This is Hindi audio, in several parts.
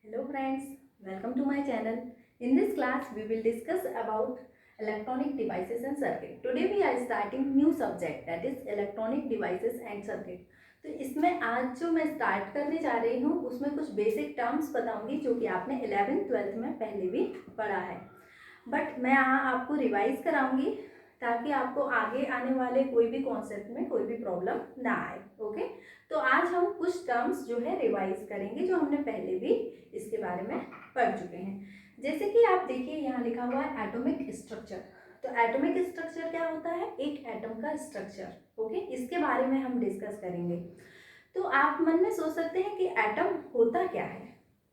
Hello friends, welcome to my channel. In this class we will discuss about electronic devices and circuit. Today we are starting new subject that is electronic devices and circuit. तो इसमें आज जो मैं स्टार्ट करने जा रही हूँ उसमें कुछ बेसिक टर्म्स बताऊंगी जो कि आपने 11th-12th में पहले भी पढ़ा है, बट मैं यहाँ आपको रिवाइज कराऊंगी ताकि आपको आगे आने वाले कोई भी कॉन्सेप्ट में कोई भी प्रॉब्लम ना आए। ओके, तो आज हम कुछ टर्म्स जो है रिवाइज करेंगे जो हमने पहले भी इसके बारे में पढ़ चुके हैं। जैसे कि आप देखिए यहाँ लिखा हुआ है एटॉमिक स्ट्रक्चर। तो एटॉमिक स्ट्रक्चर क्या होता है? एक एटम का स्ट्रक्चर। ओके, इसके बारे में हम डिस्कस करेंगे। तो आप मन में सोच सकते हैं कि एटम होता क्या है,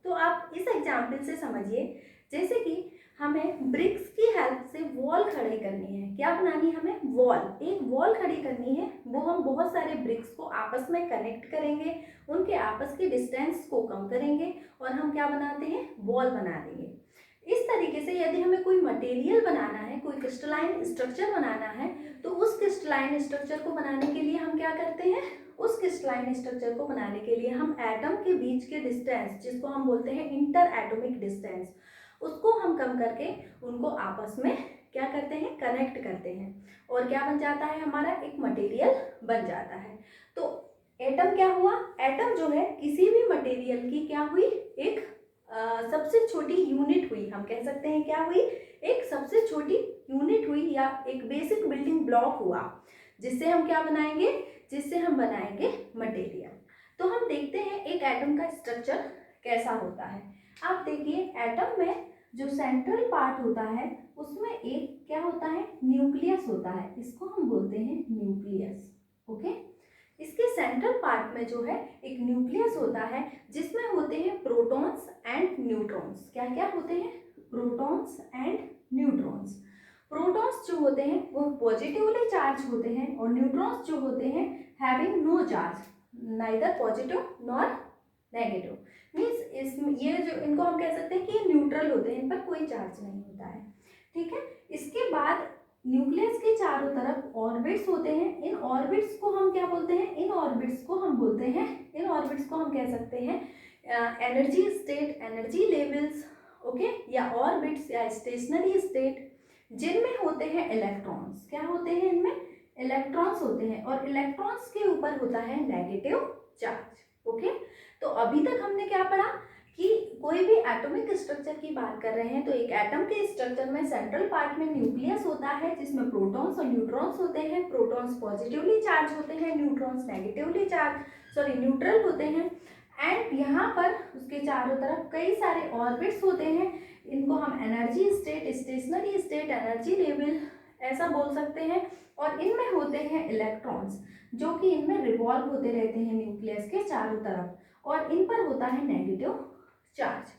तो आप इस एग्जाम्पल से समझिए। जैसे कि हमें ब्रिक्स की हेल्प से वॉल खड़ी करनी है। क्या बनानी है? हमें वॉल, एक वॉल खड़ी करनी है। वो हम बहुत सारे ब्रिक्स को आपस में कनेक्ट करेंगे, उनके आपस के डिस्टेंस को कम करेंगे और हम क्या बनाते हैं? वॉल बना देंगे। इस तरीके से यदि हमें कोई मटेरियल बनाना है, कोई क्रिस्टलाइन स्ट्रक्चर बनाना है, तो उस क्रिस्टलाइन स्ट्रक्चर को बनाने के लिए हम क्या करते हैं? उस क्रिस्टलाइन स्ट्रक्चर को बनाने के लिए हम एटम के बीच के डिस्टेंस, जिसको हम बोलते हैं इंटर एटॉमिक डिस्टेंस, उसको हम कम करके उनको आपस में क्या करते हैं? कनेक्ट करते हैं और क्या बन जाता है? हमारा एक मटेरियल बन जाता है। तो एटम क्या हुआ? एटम जो है किसी भी मटेरियल की क्या हुई? एक सबसे छोटी यूनिट हुई। हम कह सकते हैं क्या हुई? एक सबसे छोटी यूनिट हुई या एक बेसिक बिल्डिंग ब्लॉक हुआ, जिससे हम क्या बनाएंगे? जिससे हम बनाएंगे मटेरियल। तो हम देखते हैं एक एटम का स्ट्रक्चर कैसा होता है। आप देखिए एटम में जो सेंट्रल पार्ट होता है उसमें एक क्या होता है? न्यूक्लियस होता है। इसको हम बोलते हैं न्यूक्लियस। ओके, इसके सेंट्रल पार्ट में जो है एक न्यूक्लियस होता है जिसमें होते हैं प्रोटॉन्स एंड न्यूट्रॉन्स। क्या क्या होते हैं? Protons and neutrons. प्रोटॉन्स जो होते हैं वो पॉजिटिवली चार्ज होते हैं और न्यूट्रॉन्स जो होते हैं having no charge, neither positive nor negative. Means इसमें ये जो इनको हम कह सकते हैं कि ये न्यूट्रल होते हैं, इन पर कोई चार्ज नहीं होता है। ठीक है, इसके बाद न्यूक्लियस के चारों तरफ ऑर्बिट्स होते हैं। इन ऑर्बिट्स को हम क्या बोलते हैं? इन ऑर्बिट्स को हम बोलते हैं, इन ऑर्बिट्स को हम कह सकते हैं energy state, energy levels. Okay, या ऑर्बिट्स या स्टेशनरी स्टेट, जिनमें होते हैं इलेक्ट्रॉन्स। क्या होते हैं? इनमें इलेक्ट्रॉन्स होते हैं और इलेक्ट्रॉन्स के ऊपर होता है नेगेटिव चार्ज। ओके, तो अभी तक हमने क्या पढ़ा कि कोई भी एटॉमिक स्ट्रक्चर की बात कर रहे हैं तो एक एटम के स्ट्रक्चर में सेंट्रल पार्ट में न्यूक्लियस होता है जिसमें प्रोटॉन्स और न्यूट्रॉन्स होते हैं। प्रोटॉन्स पॉजिटिवली चार्ज होते हैं, न्यूट्रॉन्स नेगेटिवली न्यूट्रल होते हैं। एंड यहाँ पर उसके चारों तरफ कई सारे ऑर्बिट्स होते हैं। इनको हम energy state, stationery state, energy level ऐसा बोल सकते हैं। और इनमें होते हैं इलेक्ट्रॉन्स जो कि इनमें रिवॉल्व होते रहते हैं न्यूक्लियस के चारों तरफ और इन पर होता है नेगेटिव चार्ज।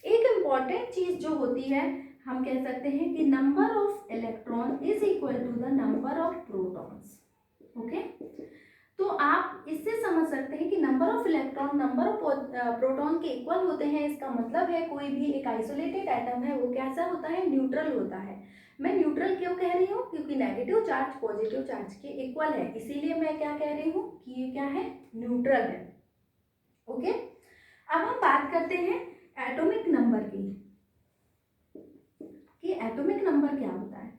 एक इम्पॉर्टेंट चीज जो होती है, हम कह सकते हैं कि number of electron is equal to the number of protons. Okay, तो आप इससे समझ सकते हैं कि number of electron number of proton के इक्वल होते हैं। इसका मतलब है कोई भी एक आइसोलेटेड एटम है वो कैसा होता है? न्यूट्रल होता है। मैं न्यूट्रल क्यों कह रही हूँ? क्योंकि नेगेटिव चार्ज पॉजिटिव चार्ज के इक्वल है, इसीलिए मैं क्या कह रही हूँ कि ये क्या है? न्यूट्रल है। ओके, अब हम बात करते हैं एटॉमिक नंबर की, कि एटॉमिक नंबर क्या होता है।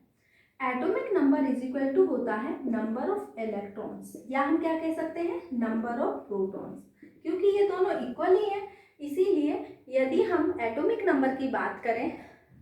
Atomic number is equal to होता है नंबर ऑफ इलेक्ट्रॉन्स, या हम क्या कह सकते हैं? नंबर ऑफ प्रोटॉन्स, क्योंकि ये दोनों इक्वल ही है। इसीलिए यदि हम एटॉमिक नंबर की बात करें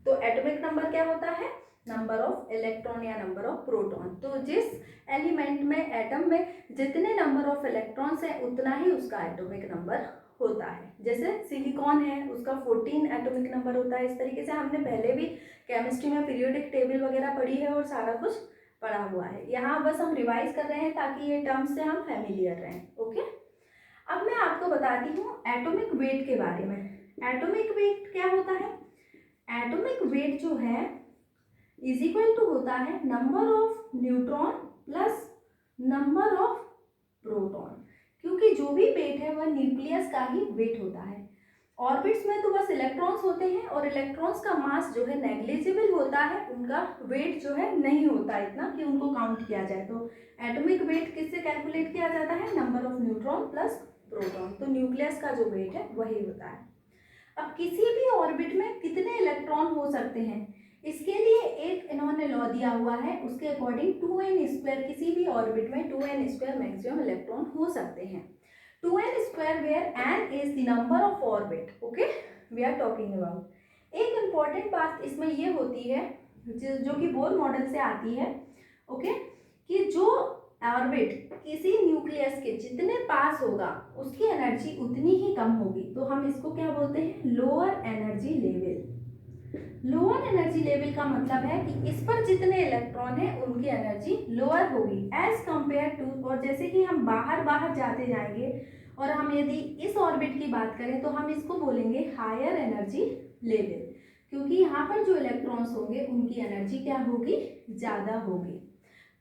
तो एटॉमिक नंबर क्या होता है? नंबर ऑफ इलेक्ट्रॉन या नंबर ऑफ प्रोटॉन। तो जिस एलिमेंट में, एटम में जितने नंबर ऑफ इलेक्ट्रॉन्स हैं उतना ही उसका एटॉमिक नंबर होता है। जैसे सिलिकॉन है उसका 14 एटॉमिक नंबर होता है। इस तरीके से हमने पहले भी केमिस्ट्री में पीरियोडिक टेबल वगैरह पढ़ी है और सारा कुछ पढ़ा हुआ है। यहाँ बस हम रिवाइज कर रहे हैं ताकि ये टर्म्स से हम फैमिलियर रहें। ओके, अब मैं आपको बताती हूँ एटॉमिक वेट के बारे में। एटॉमिक वेट क्या होता है? एटॉमिक वेट जो है इज इक्वल टू होता है number of neutron plus number of proton, क्योंकि जो भी वेट है वह न्यूक्लियस का ही वेट होता है। ऑर्बिट्स में तो बस इलेक्ट्रॉन्स होते हैं और इलेक्ट्रॉन्स का मास जो है नेग्लिजिबल होता है, उनका वेट जो है नहीं होता इतना कि उनको काउंट किया जाए। तो एटॉमिक वेट किससे कैलकुलेट किया जाता है? Number of neutron plus proton. तो न्यूक्लियस का जो वेट है वही होता है। अब किसी भी ऑर्बिट में कितने इलेक्ट्रॉन हो सकते हैं, इसके लिए एक इन्होंने लॉ दिया हुआ है, उसके अकॉर्डिंग 2n², किसी भी ऑर्बिट में 2n² मैक्सिमम इलेक्ट्रॉन हो सकते हैं। 2n² where n is the number of orbit, okay, we are talking about. एक इम्पॉर्टेंट बात इसमें ये होती है जो कि बोर मॉडल से आती है, ओके, कि जो ऑर्बिट किसी न्यूक्लियस के जितने पास होगा उसकी एनर्जी उतनी ही कम होगी, तो हम इसको क्या बोलते हैं, lower energy level. Lower energy level का मतलब है कि इस पर जितने इलेक्ट्रॉन है उनकी एनर्जी लोअर होगी एज कंपेयर टू, और जैसे कि हम बाहर जाते जाएंगे और हम यदि इस ऑर्बिट की बात करें तो हम इसको बोलेंगे हायर एनर्जी लेवल, क्योंकि यहाँ पर जो इलेक्ट्रॉन्स होंगे उनकी एनर्जी क्या होगी, ज़्यादा होगी।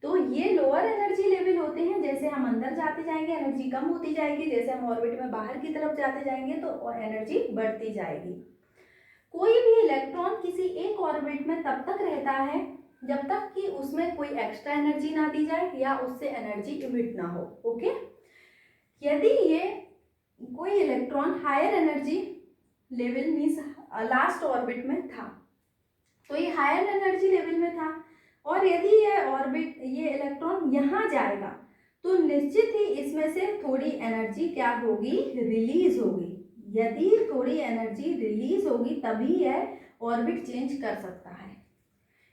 तो ये लोअर एनर्जी लेवल होते हैं, जैसे हम अंदर जाते जाएंगे एनर्जी कम होती जाएगी, जैसे हम ऑर्बिट में बाहर की तरफ जाते जाएंगे तो एनर्जी बढ़ती जाएगी। कोई भी इलेक्ट्रॉन किसी एक ऑर्बिट में तब तक रहता है जब तक कि उसमें कोई एक्स्ट्रा एनर्जी ना दी जाए या उससे एनर्जी इमिट ना हो, ओके। यदि ये कोई electron higher energy level means last orbit में था, तो ये हायर एनर्जी लेवल में था, और यदि ये इलेक्ट्रॉन यहाँ जाएगा तो निश्चित ही इसमें से थोड़ी एनर्जी क्या होगी, रिलीज होगी। यदि थोड़ी एनर्जी रिलीज होगी तभी यह ऑर्बिट चेंज कर सकता है।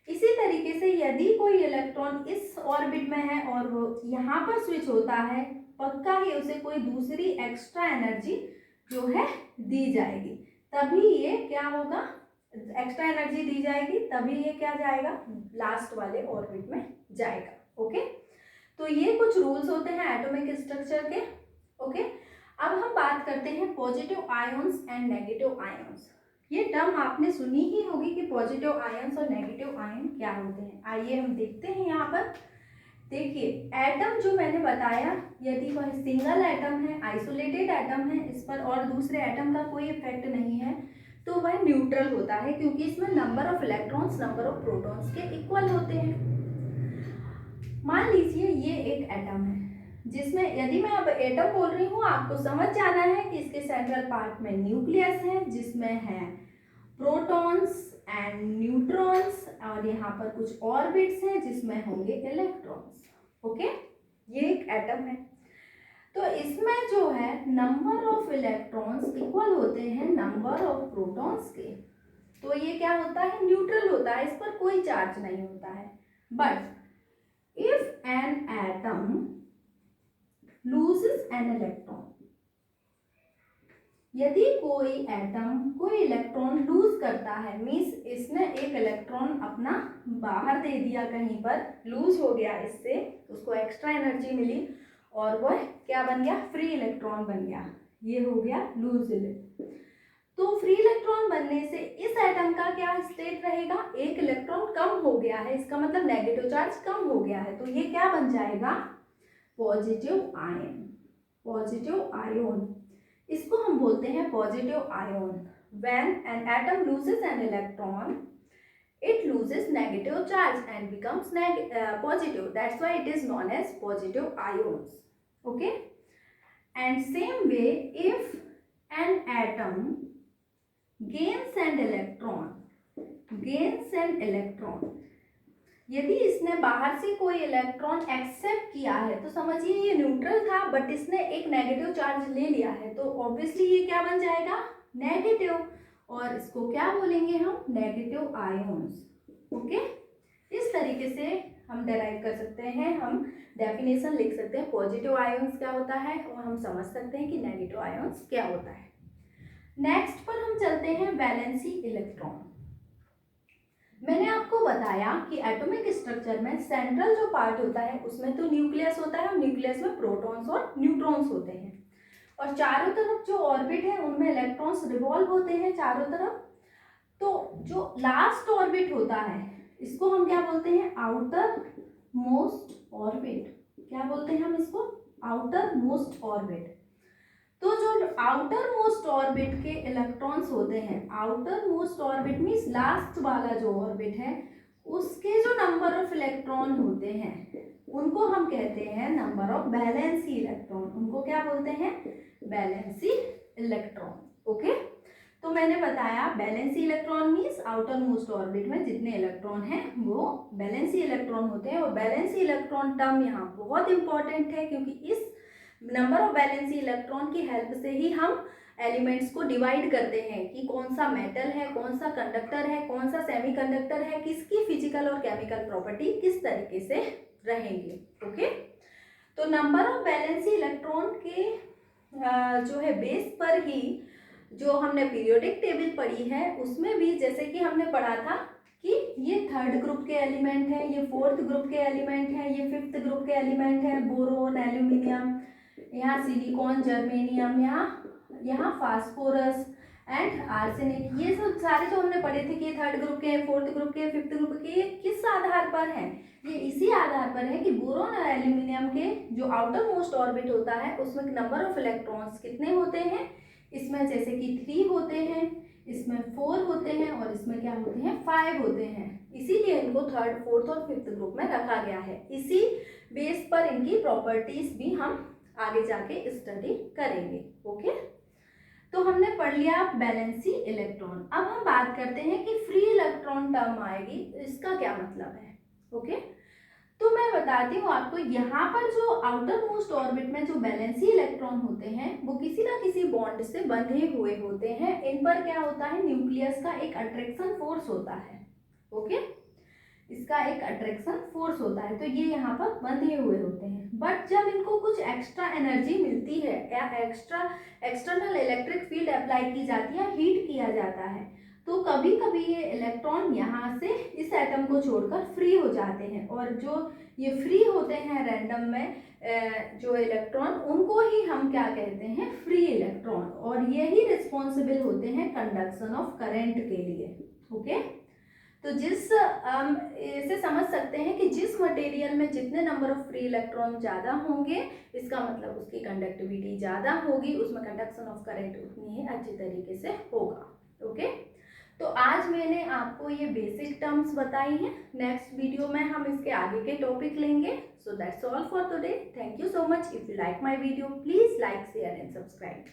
इसी तरीके से यदि कोई इलेक्ट्रॉन इस ऑर्बिट में है और वो यहाँ पर स्विच होता है, पक्का ही उसे कोई दूसरी एक्स्ट्रा एनर्जी जो है दी जाएगी, तभी ये क्या होगा, एक्स्ट्रा एनर्जी दी जाएगी, तभी ये क्या जाएगा, लास्ट वाले ऑर्बिट में जाएगा, ओके। तो ये कुछ रूल्स होते हैं एटॉमिक स्ट्रक्चर के, ओके। अब हम बात करते हैं positive ions and negative ions. ये टर्म आपने सुनी ही होगी कि पॉजिटिव आयंस और नेगेटिव आयन क्या होते हैं। आइए हम देखते हैं। यहाँ पर देखिए, एटम जो मैंने बताया, यदि वह सिंगल एटम है, आइसोलेटेड एटम है, इस पर और दूसरे एटम का कोई इफेक्ट नहीं है, तो वह न्यूट्रल होता है, क्योंकि इसमें number of electrons number of protons के इक्वल होते हैं। मान लीजिए ये एक एटम है, जिसमें यदि मैं अब एटम बोल रही हूँ, आपको समझ जाना है कि इसके सेंट्रल पार्ट में न्यूक्लियस है जिसमें है प्रोटॉन्स एंड न्यूट्रॉन्स, और यहाँ पर कुछ ऑर्बिट्स हैं जिसमें होंगे इलेक्ट्रॉन्स, ओके। ये एक एटम है, तो इसमें जो है नंबर ऑफ इलेक्ट्रॉन्स इक्वल होते हैं नंबर ऑफ प्रोटॉन्स के, तो ये क्या होता है, न्यूट्रल होता है, इस पर कोई चार्ज नहीं होता है। But if an atom loses an electron, यदि कोई एटम कोई इलेक्ट्रॉन लूज करता है, मीन्स इसने एक इलेक्ट्रॉन अपना बाहर दे दिया, कहीं पर लूज हो गया, इससे उसको एक्स्ट्रा एनर्जी मिली और वह क्या बन गया, फ्री इलेक्ट्रॉन बन गया, ये हो गया लूज इलेक्ट्रॉन। तो फ्री इलेक्ट्रॉन बनने से इस एटम का क्या स्टेट रहेगा, एक इलेक्ट्रॉन कम हो गया है, इसका मतलब नेगेटिव चार्ज कम हो गया है, तो ये क्या बन जाएगा, पॉजिटिव आयन, पॉजिटिव आयन, इसको हम बोलते हैं positive ion. When an atom loses an electron, it loses negative charge and becomes positive, that's why it is known as positive ions, okay. And same way, if an atom gains an electron, यदि इसने बाहर से कोई इलेक्ट्रॉन एक्सेप्ट किया है, तो समझिए ये न्यूट्रल था बट इसने एक नेगेटिव चार्ज ले लिया है, तो ऑब्वियसली ये क्या बन जाएगा, नेगेटिव, और इसको क्या बोलेंगे हम, नेगेटिव आयंस, ओके। इस तरीके से हम डेराइव कर सकते हैं, हम डेफिनेशन लिख सकते हैं पॉजिटिव आयंस क्या होता है, और हम समझ सकते हैं कि नेगेटिव आयंस क्या होता है। नेक्स्ट पर हम चलते हैं वैलेंसी इलेक्ट्रॉन। मैंने आपको बताया कि एटॉमिक स्ट्रक्चर में सेंट्रल जो पार्ट होता है उसमें तो न्यूक्लियस होता है, और न्यूक्लियस में प्रोटॉन्स और न्यूट्रॉन्स होते हैं, और चारों तरफ जो ऑर्बिट है उनमें इलेक्ट्रॉन्स रिवॉल्व होते हैं चारों तरफ। तो जो लास्ट ऑर्बिट होता है इसको हम क्या बोलते हैं, आउटर मोस्ट ऑर्बिट, क्या बोलते हैं हम इसको, आउटर मोस्ट ऑर्बिट। तो जो आउटर मोस्ट ऑर्बिट के इलेक्ट्रॉन्स होते हैं, outer most orbit means last वाला जो ऑर्बिट है, उसके जो नंबर ऑफ इलेक्ट्रॉन होते हैं उनको हम कहते हैं नंबर ऑफ वैलेंसी इलेक्ट्रॉन, उनको क्या बोलते हैं, वैलेंसी इलेक्ट्रॉन, ओके। तो मैंने बताया valency electron means outer most orbit में जितने इलेक्ट्रॉन हैं वो बैलेंसी इलेक्ट्रॉन होते हैं। और बैलेंसी इलेक्ट्रॉन टर्म यहाँ बहुत इंपॉर्टेंट है, क्योंकि इस नंबर ऑफ बैलेंसी इलेक्ट्रॉन की हेल्प से ही हम एलिमेंट्स को डिवाइड करते हैं कि कौन सा मेटल है, कौन सा कंडक्टर है, कौन सा सेमीकंडक्टर है, किसकी फिजिकल और केमिकल प्रॉपर्टी किस तरीके से रहेंगे। ओके, तो नंबर ऑफ बैलेंसी इलेक्ट्रॉन के जो है बेस पर ही जो हमने पीरियोडिक टेबल पढ़ी है उसमें भी जैसे कि हमने पढ़ा था कि ये थर्ड ग्रुप के एलिमेंट है, ये फोर्थ ग्रुप के एलिमेंट है, ये फिफ्थ ग्रुप के एलिमेंट है, बोरोन, एल्यूमिनियम, यहाँ सिलिकॉन, जर्मेनियम, यहाँ फास्फोरस एंड आर्सेनिक, ये सब सारे जो हमने पढ़े थे कि थर्ड ग्रुप के, फोर्थ ग्रुप के, फिफ्थ ग्रुप के, किस आधार पर हैं? ये इसी आधार पर है कि बोरोन और एल्यूमिनियम के जो आउटर मोस्ट ऑर्बिट होता है उसमें नंबर ऑफ इलेक्ट्रॉन्स कितने होते हैं, इसमें जैसे कि 3 होते हैं, इसमें 4 होते हैं और इसमें क्या होते हैं 5 होते हैं। इसीलिए इनको थर्ड, फोर्थ और फिफ्थ ग्रुप में रखा गया है। इसी बेस पर इनकी प्रॉपर्टीज भी हम आगे जाके स्टडी करेंगे। ओके, तो हमने पढ़ लिया बैलेंसी इलेक्ट्रॉन। अब हम बात करते हैं कि फ्री इलेक्ट्रॉन टर्म आएगी, इसका क्या मतलब है। ओके, तो मैं बताती हूँ आपको, यहाँ पर जो आउटर मोस्ट ऑर्बिट में जो बैलेंसी इलेक्ट्रॉन होते हैं वो किसी ना किसी बॉन्ड से बंधे हुए होते हैं। इन पर क्या होता है, न्यूक्लियस का एक अट्रैक्शन फोर्स होता है। ओके, इसका एक अट्रैक्शन फोर्स होता है, तो ये यहाँ पर बंधे हुए होते हैं। बट जब इनको कुछ एक्स्ट्रा एनर्जी मिलती है या एक्सटर्नल इलेक्ट्रिक फील्ड अप्लाई की जाती है, हीट किया जाता है, तो कभी कभी ये इलेक्ट्रॉन यहाँ से इस एटम को छोड़कर फ्री हो जाते हैं। और जो ये फ्री होते हैं रैंडम में जो इलेक्ट्रॉन, उनको ही हम क्या कहते हैं, फ्री इलेक्ट्रॉन। और यही रिस्पॉन्सिबल होते हैं कंडक्शन ऑफ करंट के लिए। ओके, तो इसे समझ सकते हैं कि जिस मटेरियल में जितने नंबर ऑफ फ्री इलेक्ट्रॉन ज़्यादा होंगे, इसका मतलब उसकी कंडक्टिविटी ज़्यादा होगी, उसमें कंडक्शन ऑफ करंट उतनी ही अच्छी तरीके से होगा। ओके, तो आज मैंने आपको ये बेसिक टर्म्स बताई हैं। नेक्स्ट वीडियो में हम इसके आगे के टॉपिक लेंगे। So that's all for today. Thank you so much. If you like my video, please like, share and subscribe.